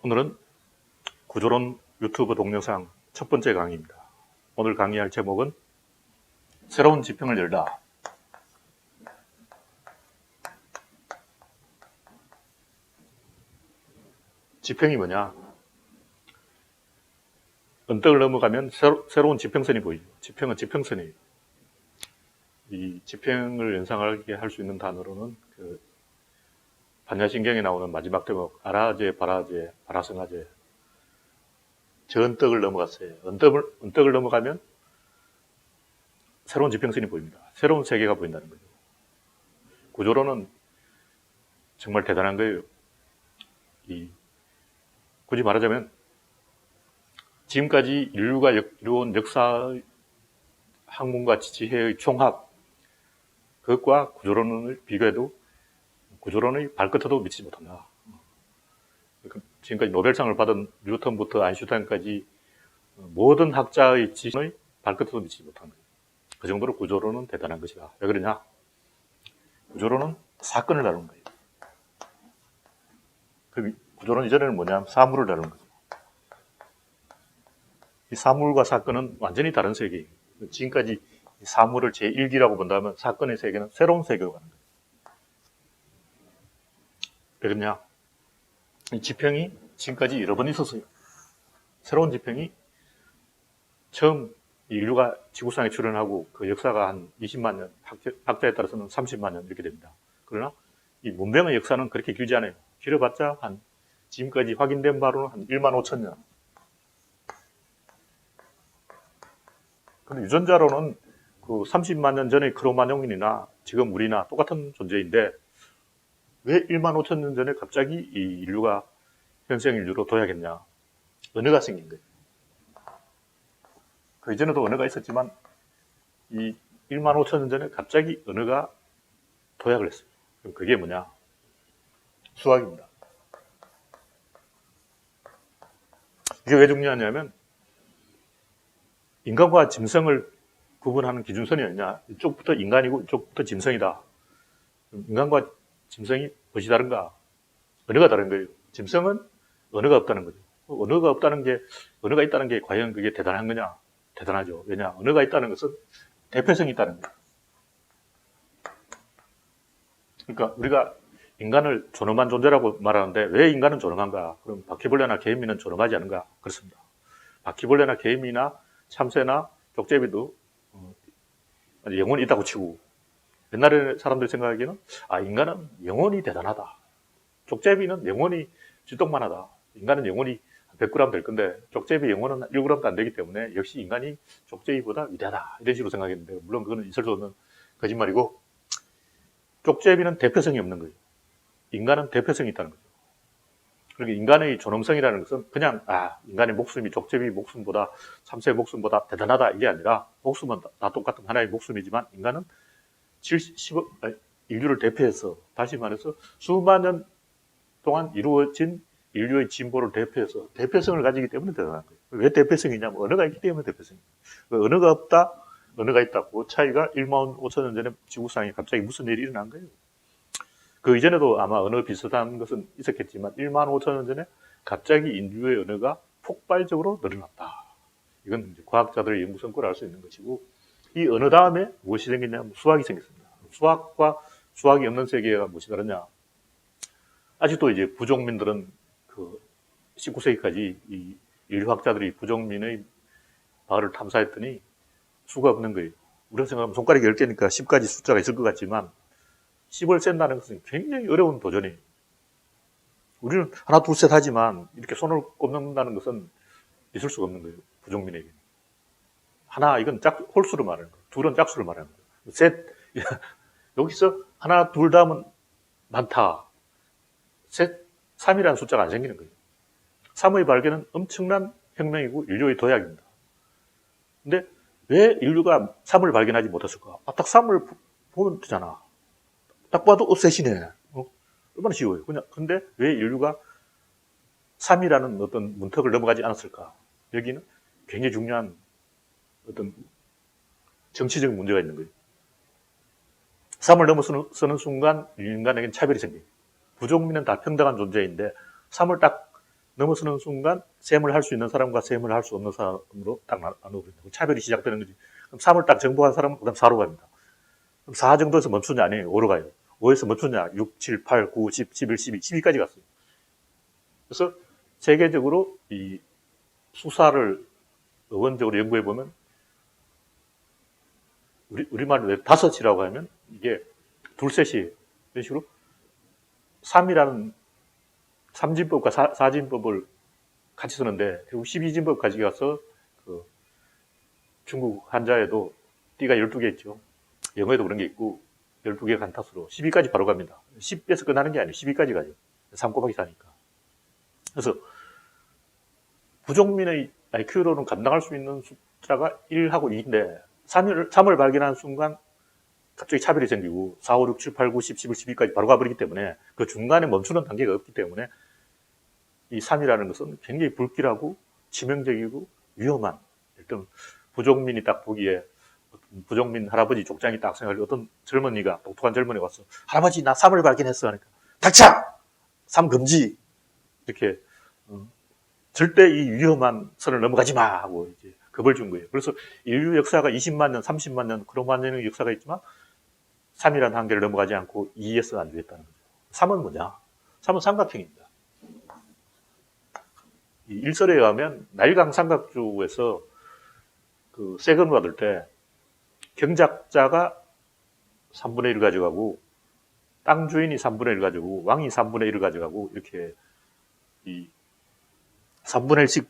오늘은 구조론 유튜브 동영상 첫 번째 강의입니다. 오늘 강의할 제목은 새로운 지평을 열다. 지평이 뭐냐? 언덕을 넘어가면 새로운 지평선이 보이죠. 지평은 지평선이에요. 이 지평을 연상하게 할 수 있는 단어로는 반야신경에 나오는 마지막 대목 아라제, 바라제, 바라성아제. 저 언덕을 넘어갔어요. 언덕을 넘어가면 새로운 지평선이 보입니다. 새로운 세계가 보인다는 거죠. 구조론은 정말 대단한 거예요. 굳이 말하자면 지금까지 인류가 이루어온 역사의 학문과 지혜의 총합, 그것과 구조론을 비교해도 구조론의 발끝에도 미치지 못한다. 지금까지 노벨상을 받은 뉴턴부터 아인슈타인까지 모든 학자의 지식의 발끝에도 미치지 못한 거예요. 그 정도로 구조론은 대단한 것이다. 왜 그러냐? 구조론은 사건을 다루는 거예요. 구조론 이전에는 뭐냐면 사물을 다루는 거죠. 이 사물과 사건은 완전히 다른 세계예요. 지금까지 사물을 제1기라고 본다면 사건의 세계는 새로운 세계로 가는 거예요. 왜 그러냐? 이 지평이 지금까지 여러 번 있었어요. 새로운 지평이 처음 인류가 지구상에 출현하고 그 역사가 한 20만 년, 학자에 따라서는 30만 년 이렇게 됩니다. 그러나 이 문명의 역사는 그렇게 길지 않아요. 길어봤자 지금까지 확인된 바로는 한 1만 5천 년. 근데 유전자로는 30만 년 전의 크로마뇽인이나 지금 우리나 똑같은 존재인데 왜 1만 5천 년 전에 갑자기 이 인류가 현생 인류로 도약했냐? 언어가 생긴 거예요. 그 이전에도 언어가 있었지만 이 1만 5천 년 전에 갑자기 언어가 도약을 했어요. 그럼 그게 뭐냐? 수학입니다. 이게 왜 중요하냐면 인간과 짐승을 구분하는 기준선이 뭐냐? 이쪽부터 인간이고 이쪽부터 짐승이다. 인간과 짐승이 무엇이 다른가? 언어가 다른 거예요. 짐승은 언어가 없다는 거죠. 언어가 있다는 게 과연 그게 대단한 거냐? 대단하죠. 왜냐? 언어가 있다는 것은 대표성이 있다는 거예요. 그러니까 우리가 인간을 존엄한 존재라고 말하는데 왜 인간은 존엄한가? 그럼 바퀴벌레나 개미는 존엄하지 않은가? 그렇습니다. 바퀴벌레나 개미나 참새나 족제비도 영혼이 있다고 치고 옛날에 사람들 생각하기에는 인간은 영혼이 대단하다. 족제비는 영혼이 질떡만하다. 인간은 영혼이 100g 될 건데 족제비 영혼은 1g도 안 되기 때문에 역시 인간이 족제비보다 위대하다. 이런 식으로 생각했는데 물론 그거는 있을 수 없는 거짓말이고 족제비는 대표성이 없는 거예요. 인간은 대표성이 있다는 거죠. 그러니까 인간의 존엄성이라는 것은 그냥 인간의 목숨이 족제비 목숨보다 참새 목숨보다 대단하다 이게 아니라 목숨은 다 똑같은 하나의 목숨이지만 인간은 70억 인류를 대표해서 다시 말해서 수만 년 동안 이루어진 인류의 진보를 대표해서 대표성을 가지기 때문에 대단한 거예요. 왜 대표성이냐면 언어가 있기 때문에 대표성이에요. 언어가 없다, 언어가 있다. 그 차이가 1만 5천 년 전에 지구상에 갑자기 무슨 일이 일어난 거예요. 그 이전에도 아마 언어 비슷한 것은 있었겠지만 1만 5천 년 전에 갑자기 인류의 언어가 폭발적으로 늘어났다. 이건 이제 과학자들의 연구 성과를 알 수 있는 것이고 이 언어 다음에 무엇이 생겼냐면 수학이 생겼습니다. 수학과 수학이 없는 세계가 무엇이 다르냐? 아직도 이제 부족민들은 19세기까지 이 인류학자들이 부족민의 마을을 탐사했더니 수가 없는 거예요. 우리가 생각하면 손가락이 10개니까 10가지 숫자가 있을 것 같지만 10을 센다는 것은 굉장히 어려운 도전이에요. 우리는 하나, 둘, 셋 하지만 이렇게 손을 꼽는다는 것은 있을 수가 없는 거예요. 부족민에게. 하나, 이건 홀수로 말하는 거예요. 둘은 짝수를 말하는 거예요. 셋, 여기서 하나, 둘 다음은 많다. 셋, 3이라는 숫자가 안 생기는 거예요. 3의 발견은 엄청난 혁명이고 인류의 도약입니다. 근데 왜 인류가 3을 발견하지 못했을까? 딱 3을 보면 되잖아. 딱 봐도 셋이네. 얼마나 쉬워요. 근데 왜 인류가 3이라는 어떤 문턱을 넘어가지 않았을까? 여기는 굉장히 중요한 어떤 정치적인 문제가 있는 거예요. 3을 넘어서는 순간 인간에게는 차별이 생겨요. 부족민은 다 평등한 존재인데 3을 딱 넘어서는 순간 셈을 할 수 있는 사람과 셈을 할 수 없는 사람으로 딱 나눠버린다. 차별이 시작되는 거지. 그럼 3을 딱 정복한 사람은 그다음 4로 갑니다. 그럼 4 정도에서 멈추냐? 아니에요. 5로 가요. 5에서 멈추냐? 6, 7, 8, 9, 10, 11, 12, 12까지 갔어요. 그래서 세계적으로 이 수사를 의원적으로 연구해 보면 우리말로 5이라고 하면 이게 둘셋이 이런 식으로 3이라는 3진법과 4진법을 같이 쓰는데 결국 12진법까지 가서 그 중국 한자에도 띠가 12개 있죠. 영어에도 그런 게 있고 12개 간타수로 12까지 바로 갑니다. 10에서 끝나는 게 아니에요. 12까지 가죠. 3 곱하기 4니까. 그래서 부족민의 IQ로는 감당할 수 있는 숫자가 1하고 2인데 3을 발견한 순간 갑자기 차별이 생기고 4, 5, 6, 7, 8, 9, 10, 11, 12까지 바로 가버리기 때문에 그 중간에 멈추는 단계가 없기 때문에 이 3이라는 것은 굉장히 불길하고 치명적이고 위험한, 일단 부족민이 딱 보기에 부족민 할아버지 족장이 딱 생각할 어떤 젊은이가, 똑똑한 젊은이가 와서 할아버지 나 3을 발견했어 하니까 닥쳐! 3 금지! 이렇게 절대 이 위험한 선을 넘어가지 마! 하고 이제 겁을 준 거예요. 그래서 인류 역사가 20만 년, 30만 년, 그런 년의 역사가 있지만 3이라는 한계를 넘어가지 않고 2에서 안주했다는 거죠. 3은 뭐냐? 3은 삼각형입니다. 이 일설에 의하면 나일강 삼각주에서 그 세금을 받을 때 경작자가 3분의 1을 가져가고 땅 주인이 3분의 1을 가져가고 왕이 3분의 1을 가져가고 이렇게 이 3분의 1씩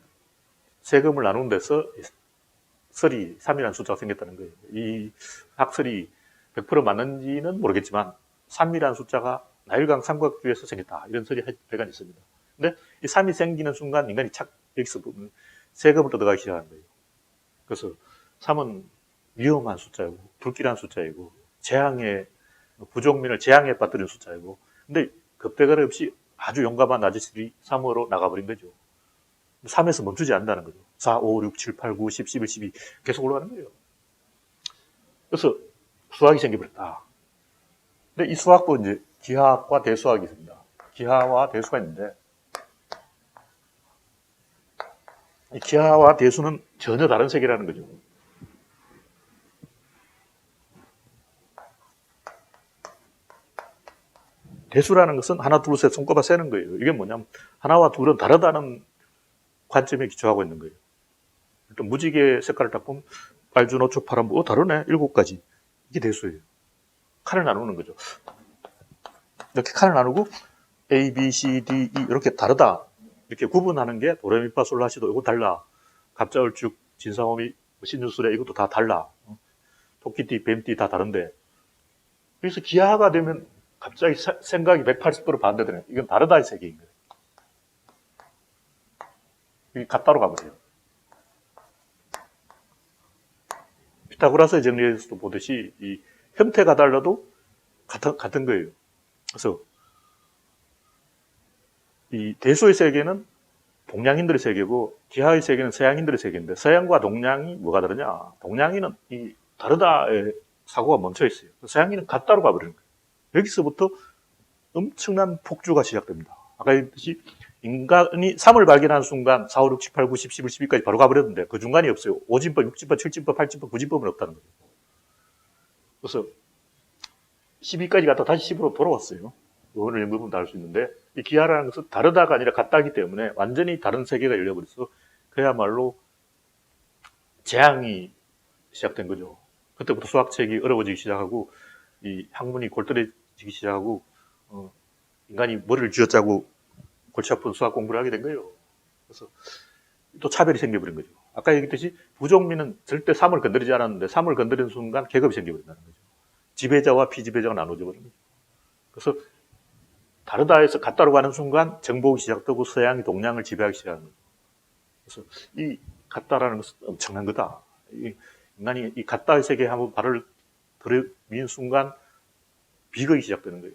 세금을 나눈 데서 설이 3이라는 숫자가 생겼다는 거예요. 이 학설이 100% 맞는지는 모르겠지만 3이라는 숫자가 나일강 삼각주에서 생겼다. 이런 설이 하여간 있습니다. 근데 이 3이 생기는 순간 인간이 여기서 보면 세금을 뜯어가기 시작하는 거예요. 그래서 3은 위험한 숫자이고 불길한 숫자이고 재앙의 부족민을 재앙에 빠뜨리는 숫자이고, 근데 겁대가리 없이 아주 용감한 아저씨들이 3으로 나가버린 거죠. 3에서 멈추지 않는다는 거죠. 4, 5, 6, 7, 8, 9, 10, 11, 12 계속 올라가는 거예요. 그래서 수학이 생겨버렸다. 근데 이 수학도 이제 기하학과 대수학이 있습니다. 기하와 대수가 있는데 이 기하와 대수는 전혀 다른 세계라는 거죠. 대수라는 것은 하나, 둘, 셋 손꼽아 세는 거예요. 이게 뭐냐면 하나와 둘은 다르다는 관점에 기초하고 있는 거예요. 일단 무지개 색깔을 딱 보면 빨주, 노초, 파란, 다르네. 7가지. 이게 대수예요. 칸을 나누는 거죠. 이렇게 칸을 나누고 A, B, C, D, E 이렇게 다르다. 이렇게 구분하는 게 도레미파 솔라시도 이거 달라. 갑자을쭉, 진사오미, 신유술에 이것도 다 달라. 토끼띠, 뱀띠 다 다른데. 그래서 기하가 되면 갑자기 생각이 180도로 반대되네. 이건 다르다의 세계인 거예요. 이게 같다로 가버려요. 피타고라스의 정리에서도 보듯이 이 형태가 달라도 같은 거예요. 그래서 이 대수의 세계는 동양인들의 세계고 기하의 세계는 서양인들의 세계인데, 서양과 동양이 뭐가 다르냐? 동양인은 이 다르다의 사고가 멈춰 있어요. 서양인은 같다로 가버리는 거예요. 여기서부터 엄청난 폭주가 시작됩니다. 아까 얘기했듯이 인간이 3을 발견한 순간 4, 5, 6, 7, 8, 9, 10, 11, 12까지 바로 가버렸는데 그 중간이 없어요. 5진법, 6진법, 7진법, 8진법, 9진법은 없다는 거예요. 그래서 12까지 갔다 다시 10으로 돌아왔어요. 오늘 연구보면 다 알 수 있는데, 이 기하라는 것은 다르다가 아니라 같다기 때문에 완전히 다른 세계가 열려버려서 그야말로 재앙이 시작된 거죠. 그때부터 수학책이 어려워지기 시작하고 이 학문이 골똘해지기 시작하고 인간이 머리를 쥐어짜고 골치 아픈 수학 공부를 하게 된 거예요. 그래서 또 차별이 생겨버린 거죠. 아까 얘기했듯이 부족민은 절대 3을 건드리지 않았는데 3을 건드리는 순간 계급이 생겨버린다는 거죠. 지배자와 피지배자가 나눠져 버린 거죠. 그래서 다르다에서 같다로 가는 순간 정복이 시작되고 서양이 동양을 지배하기 시작하는 거죠. 그래서 이 같다라는 것은 엄청난 거다. 인간이 이 같다의 세계에 한번 발을 들여민 순간 비극이 시작되는 거예요.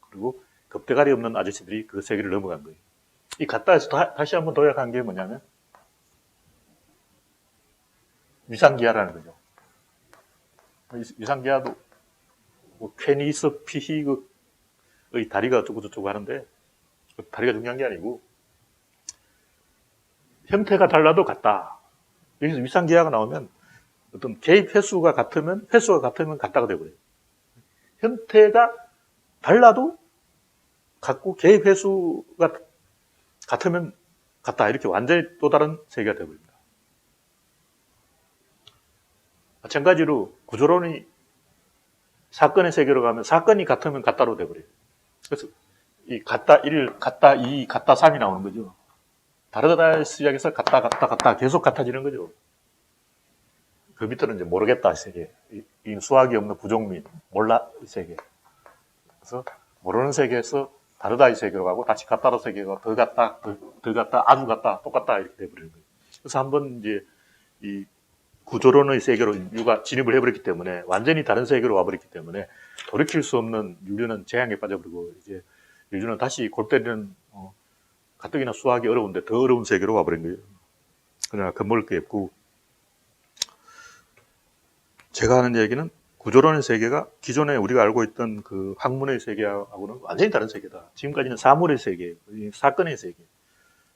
그리고 겁대가리 없는 아저씨들이 그 세계를 넘어간 거예요. 이 같다에서 다시 한번 도약한 게 뭐냐면 위상기하라는 거죠. 위상기하도 뭐 쾌니스 피히의 다리가 어쩌고 저쩌고 하는데 다리가 중요한 게 아니고 형태가 달라도 같다. 여기서 위상기하가 나오면 어떤 개입 횟수가 같으면 같다가 되버려요. 형태가 달라도 같고 개입 횟수가 같으면 같다. 이렇게 완전히 또 다른 세계가 되버립니다. 마찬가지로 구조론이 사건의 세계로 가면 사건이 같으면 같다로 돼버려요. 그래서 이 같다 1, 같다 2, 같다 3이 나오는 거죠. 다르다 시작해서 같다 계속 같아지는 거죠. 그 밑으로는 이제 모르겠다 세계. 이 수학이 없는 부족민, 몰라 이 세계. 그래서 모르는 세계에서 다르다 이 세계로 가고 다시 같다로 세계가 더 같다, 아주 같다, 똑같다 이렇게 돼버리는 거예요. 그래서 한번 이제 이 구조론의 세계로 인류가 진입을 해버렸기 때문에 완전히 다른 세계로 와버렸기 때문에 돌이킬 수 없는 인류는 재앙에 빠져버리고 이제 인류는 다시 골 때리는 가뜩이나 수학이 어려운데 더 어려운 세계로 와버린 거예요. 그러나 겁먹을 게 없고 제가 하는 얘기는 구조론의 세계가 기존에 우리가 알고 있던 그 학문의 세계하고는 완전히 다른 세계다. 지금까지는 사물의 세계, 사건의 세계.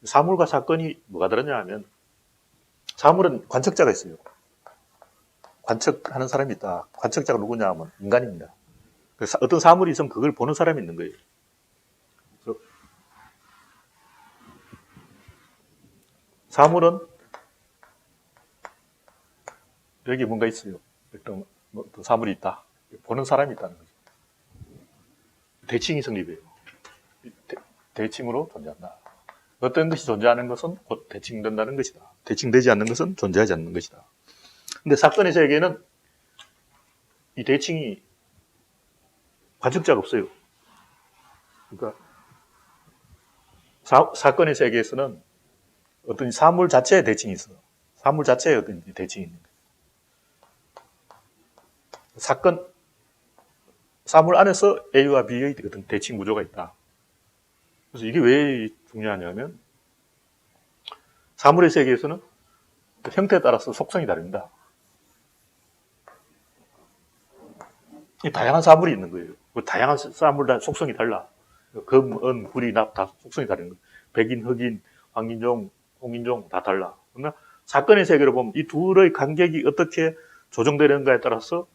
사물과 사건이 뭐가 다르냐 하면 사물은 관측자가 있어요. 관측하는 사람이 있다. 관측자가 누구냐 하면 인간입니다. 그래서 어떤 사물이 있으면 그걸 보는 사람이 있는 거예요. 그래서 사물은 여기 뭔가 있어요. 어떤 사물이 있다. 보는 사람이 있다는 거죠. 대칭이 성립해요. 대칭으로 존재한다. 어떤 것이 존재하는 것은 곧 대칭된다는 것이다. 대칭되지 않는 것은 존재하지 않는 것이다. 근데 사건의 세계는 이 대칭이 관측자가 없어요. 그러니까 사건의 세계에서는 어떤 사물 자체에 대칭이 있어. 사물 자체에 어떤 대칭이 있는 거예요. 사물 안에서 A와 B의 어떤 대칭 구조가 있다. 그래서 이게 왜 중요하냐면 사물의 세계에서는 형태에 따라서 속성이 다릅니다. 다양한 사물이 있는 거예요. 다양한 사물 다 속성이 달라. 금, 은, 구리, 납 다 속성이 다른 거예요. 백인, 흑인, 황인종, 홍인종 다 달라. 그러나 사건의 세계로 보면 이 둘의 간격이 어떻게 조정되는가에 따라서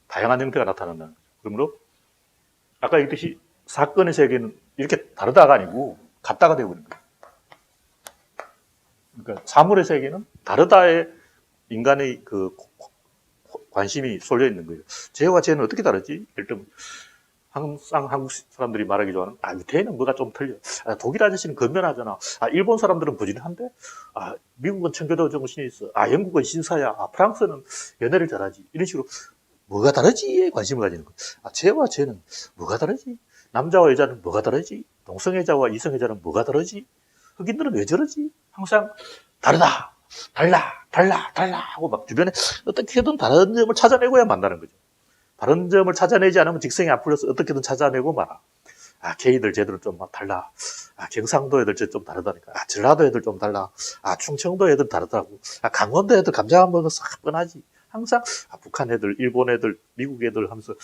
다양한 형태가 나타난다는 거죠. 그러므로 아까 얘기했듯이 사건의 세계는 이렇게 다르다가 아니고 같다가 되어버린 거예요. 그러니까 사물의 세계는 다르다에 인간의 그 관심이 쏠려 있는 거예요. 쟤와 쟤는 어떻게 다르지? 일단 항상 한국 사람들이 말하기 좋아하는 밑에는 뭐가 좀 틀려. 독일 아저씨는 건면하잖아. 일본 사람들은 부진한데 미국은 청교도 정신이 있어. 영국은 신사야. 프랑스는 연애를 잘하지. 이런 식으로 뭐가 다르지에 관심을 가지는 거예요. 쟤와 쟤는 뭐가 다르지? 남자와 여자는 뭐가 다르지? 동성애자와 이성애자는 뭐가 다르지? 흑인들은 왜 저러지? 항상 달라 하고 막 주변에 어떻게든 다른 점을 찾아내고야 만나는 거죠. 다른 점을 찾아내지 않으면 직성이 안 풀려서 어떻게든 찾아내고 말아. 걔들 쟤들은 좀 막 달라. 경상도 애들 좀 다르다니까. 전라도 애들 좀 달라. 충청도 애들 다르다고. 강원도 애들 감자 먹어서 뻔하지. 항상 북한 애들, 일본 애들, 미국 애들 하면서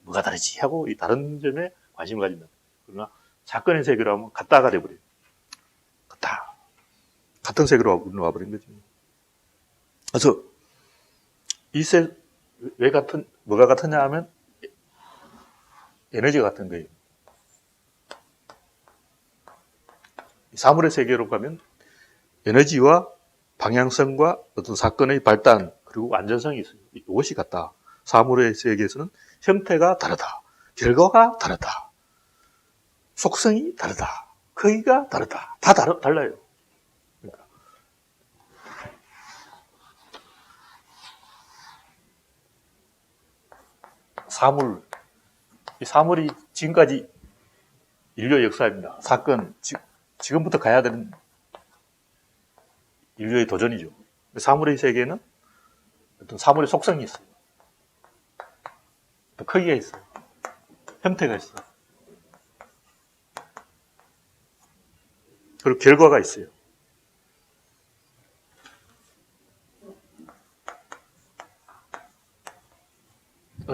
뭐가 다르지 하고 이 다른 점에 관심을 가진다. 그러나 사건의 세계로 하면 같다가 돼버려요. 같은 세계로 와버린 거죠. 그래서 왜 뭐가 같으냐 하면 에너지가 같은 거예요. 사물의 세계로 가면 에너지와 방향성과 어떤 사건의 발단 그리고 안전성이 있어요. 이것이 같다. 사물의 세계에서는 형태가 다르다. 결과가 다르다. 속성이 다르다. 크기가 다르다. 다 달라요. 그러니까 이 사물이 지금까지 인류의 역사입니다. 사건, 지금부터 가야 되는 인류의 도전이죠. 사물의 세계에는 어떤 사물의 속성이 있어요. 또 크기가 있어요. 형태가 있어요. 그리고 결과가 있어요.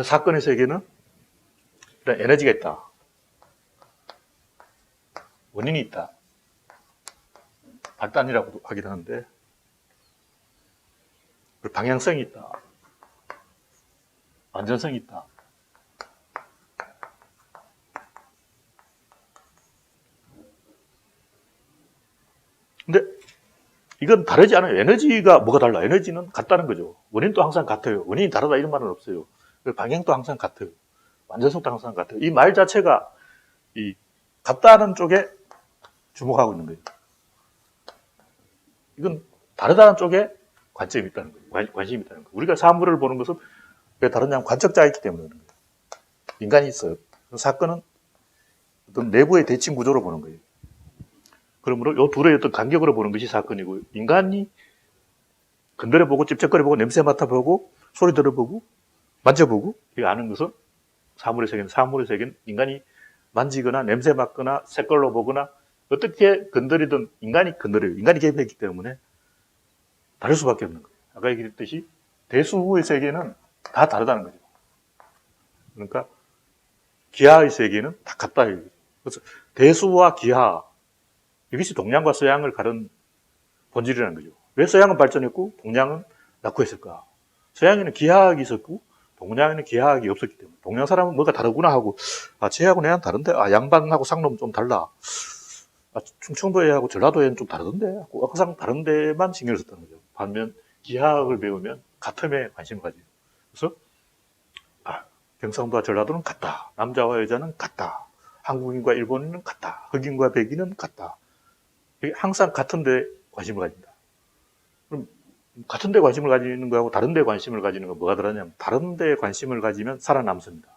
사건의 세계는 이런 에너지가 있다. 원인이 있다. 발단이라고도 하긴 하는데, 방향성이 있다. 완전성이 있다. 근데 이건 다르지 않아요. 에너지가 뭐가 달라? 에너지는 같다는 거죠. 원인도 항상 같아요. 원인이 다르다 이런 말은 없어요. 방향도 항상 같아요. 완전성도 항상 같아요. 이 말 자체가 이 같다는 쪽에 주목하고 있는 거예요. 이건 다르다는 쪽에 관점이 있다는 거예요. 관심이 있다는 거예요. 우리가 사물을 보는 것은 왜 다르냐면 관측자가 있기 때문에 그런 거예요. 인간이 있어요. 사건은 어떤 내부의 대칭 구조로 보는 거예요. 그러므로 이 둘의 어떤 간격으로 보는 것이 사건이고, 인간이 건드려보고 찝쩍거려보고 냄새 맡아보고 소리 들어보고 만져보고 이거 아는 것은 사물의 세계는 인간이 만지거나 냄새 맡거나 색깔로 보거나 어떻게 건드리든 인간이 건드려요. 인간이 개입했기 때문에 다를 수밖에 없는 거예요. 아까 얘기했듯이 대수의 세계는 다 다르다는 거죠. 그러니까 기하의 세계는 다 같다. 그래서 대수와 기하, 이것이 동양과 서양을 가른 본질이라는 거죠. 왜 서양은 발전했고 동양은 낙후했을까? 서양에는 기하학이 있었고 동양에는 기하학이 없었기 때문에 동양 사람은 뭐가 다르구나 하고, 쟤하고 내랑 다른데, 양반하고 상놈은 좀 달라, 충청도 애하고 전라도 애는 좀 다르던데 하고 항상 다른 데만 신경을 썼다는 거죠. 반면 기하학을 배우면 같음에 관심을 가지고, 그래서 경상도와 전라도는 같다, 남자와 여자는 같다, 한국인과 일본인은 같다, 흑인과 백인은 같다. 항상 같은 데 관심을 가진다. 그럼 같은 데 관심을 가지는 거하고 다른 데 관심을 가지는 건 뭐가 다르냐면, 다른 데 관심을 가지면 살아남습니다.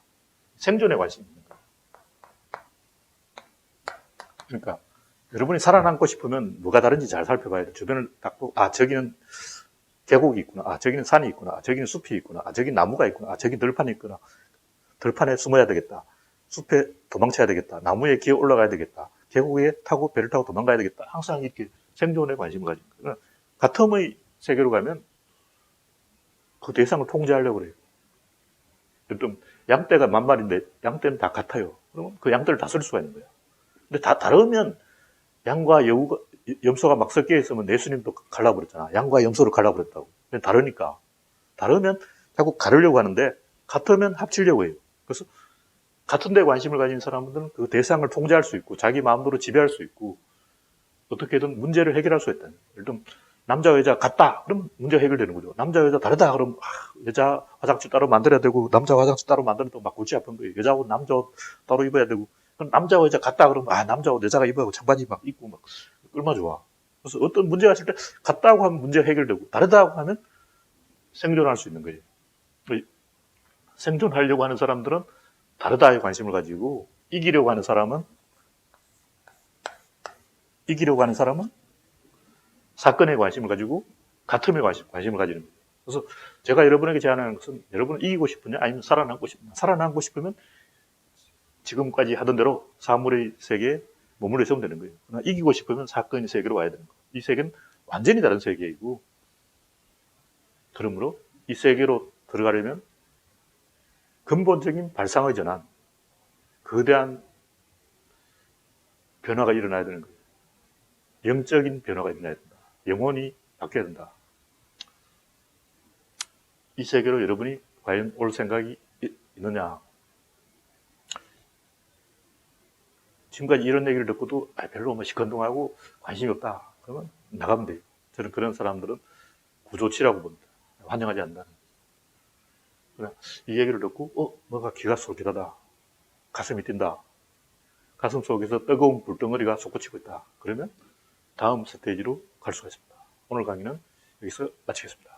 생존에 관심입니다. 그러니까 여러분이 살아남고 싶으면 뭐가 다른지 잘 살펴봐야 돼요. 주변을 딱 보고, 저기는 계곡이 있구나, 저기는 산이 있구나, 저기는 숲이 있구나, 저기 나무가 있구나, 저기 들판이 있구나, 들판에 숨어야 되겠다, 숲에 도망쳐야 되겠다, 나무에 기어 올라가야 되겠다, 계곡에 타고 배를 타고 도망가야 되겠다. 항상 이렇게 생존에 관심을 가진 거예요. 같음의 세계로 가면 그 대상을 통제하려고 그래요. 좀 양떼가 만마리인데 양떼는 다 같아요. 그러면 그 양떼를 다 쓸 수가 있는 거예요. 근데 다 다르면, 양과 여우가, 염소가 막 섞여 있으면 예수님도 갈라버렸잖아. 양과 염소를 갈라버렸다고. 다르니까. 다르면 자꾸 가르려고 하는데, 같으면 합치려고 해요. 그래서 같은 데 관심을 가진 사람들은 그 대상을 통제할 수 있고 자기 마음대로 지배할 수 있고 어떻게든 문제를 해결할 수 있다는 거예요. 예를 들면 남자와 여자 같다 그러면 문제가 해결되는 거죠. 남자와 여자 다르다 그러면 여자 화장실 따로 만들어야 되고 남자 화장실 따로 만들어도 막 골치 아픈 거예요. 여자 옷 남자 옷 따로 입어야 되고, 그럼 남자와 여자 같다 그러면 남자 옷 여자가 입어야 하고 장바지 막 입고 막 얼마나 좋아. 그래서 어떤 문제가 있을 때 같다고 하면 문제가 해결되고 다르다고 하면 생존할 수 있는 거예요. 생존하려고 하는 사람들은 다르다에 관심을 가지고, 이기려고 하는 사람은 사건에 관심을 가지고 같음에 관심을 가지는 거예요. 그래서 제가 여러분에게 제안하는 것은, 여러분은 이기고 싶으냐 아니면 살아남고 싶냐. 살아남고 싶으면 지금까지 하던 대로 사물의 세계에 머물러 있으면 되는 거예요. 그러나 이기고 싶으면 사건의 세계로 와야 되는 거예요. 이 세계는 완전히 다른 세계이고, 그러므로 이 세계로 들어가려면 근본적인 발상의 전환, 거대한 변화가 일어나야 되는 거예요. 영적인 변화가 일어나야 된다. 영혼이 바뀌어야 된다. 이 세계로 여러분이 과연 올 생각이 있느냐. 지금까지 이런 얘기를 듣고도 별로 시큰둥하고 관심이 없다. 그러면 나가면 돼요. 저는 그런 사람들은 구조치라고 봅니다. 환영하지 않는다는 거예요. 이 얘기를 듣고 뭔가 기가 솔깃하다. 가슴이 뛴다. 가슴 속에서 뜨거운 불덩어리가 솟구치고 있다. 그러면 다음 스테이지로 갈 수가 있습니다. 오늘 강의는 여기서 마치겠습니다.